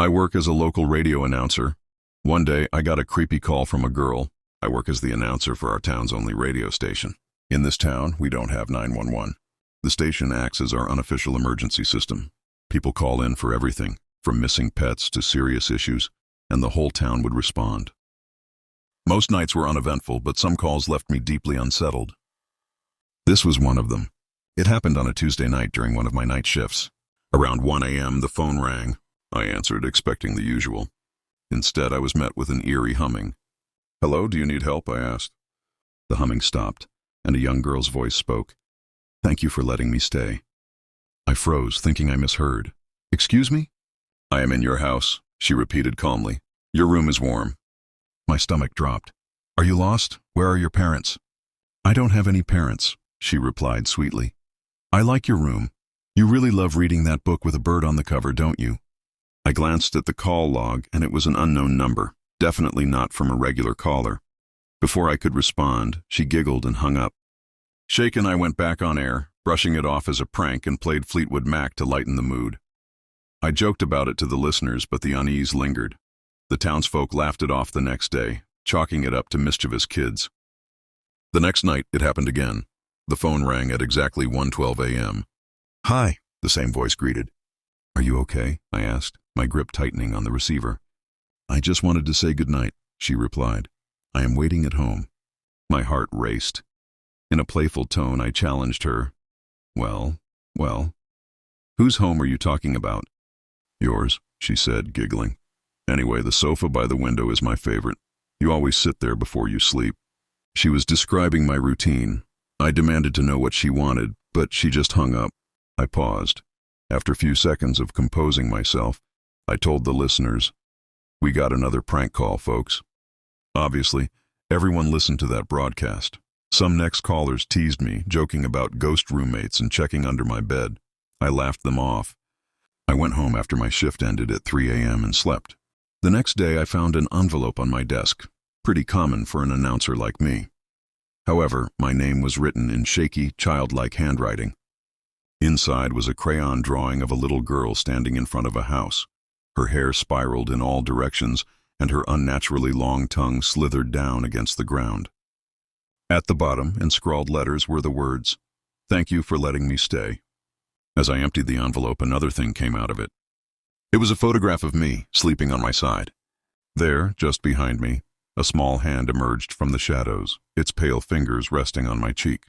I work as a local radio announcer. One day, I got a creepy call from a girl. I work as the announcer for our town's only radio station. In this town, we don't have 911. The station acts as our unofficial emergency system. People call in for everything, from missing pets to serious issues, and the whole town would respond. Most nights were uneventful, but some calls left me deeply unsettled. This was one of them. It happened on a Tuesday night during one of my night shifts. Around 1 a.m., the phone rang. I answered, expecting the usual. Instead, I was met with an eerie humming. "Hello, do you need help?" I asked. The humming stopped, and a young girl's voice spoke. "Thank you for letting me stay." I froze, thinking I misheard. "Excuse me?" "I am in your house," she repeated calmly. "Your room is warm." My stomach dropped. "Are you lost? Where are your parents?" "I don't have any parents," she replied sweetly. "I like your room. You really love reading that book with a bird on the cover, don't you?" I glanced at the call log, and it was an unknown number, definitely not from a regular caller. Before I could respond, she giggled and hung up. Shaken, I went back on air, brushing it off as a prank, and played Fleetwood Mac to lighten the mood. I joked about it to the listeners, but the unease lingered. The townsfolk laughed it off the next day, chalking it up to mischievous kids. The next night, it happened again. The phone rang at exactly 1:12 a.m. "Hi," the same voice greeted. "Are you okay?" I asked, my grip tightening on the receiver. "I just wanted to say goodnight," she replied. "I am waiting at home." My heart raced. In a playful tone, I challenged her. Well, whose home are you talking about?" "Yours," she said, giggling. "Anyway, the sofa by the window is my favorite. You always sit there before you sleep." She was describing my routine. I demanded to know what she wanted, but she just hung up. I paused. After a few seconds of composing myself, I told the listeners, "We got another prank call, folks." Obviously, everyone listened to that broadcast. Some next callers teased me, joking about ghost roommates and checking under my bed. I laughed them off. I went home after my shift ended at 3 a.m. and slept. The next day, I found an envelope on my desk, pretty common for an announcer like me. However, my name was written in shaky, childlike handwriting. Inside was a crayon drawing of a little girl standing in front of a house. Her hair spiraled in all directions, and her unnaturally long tongue slithered down against the ground. At the bottom, in scrawled letters, were the words, "Thank you for letting me stay." As I emptied the envelope, another thing came out of it. It was a photograph of me, sleeping on my side. There, just behind me, a small hand emerged from the shadows, its pale fingers resting on my cheek.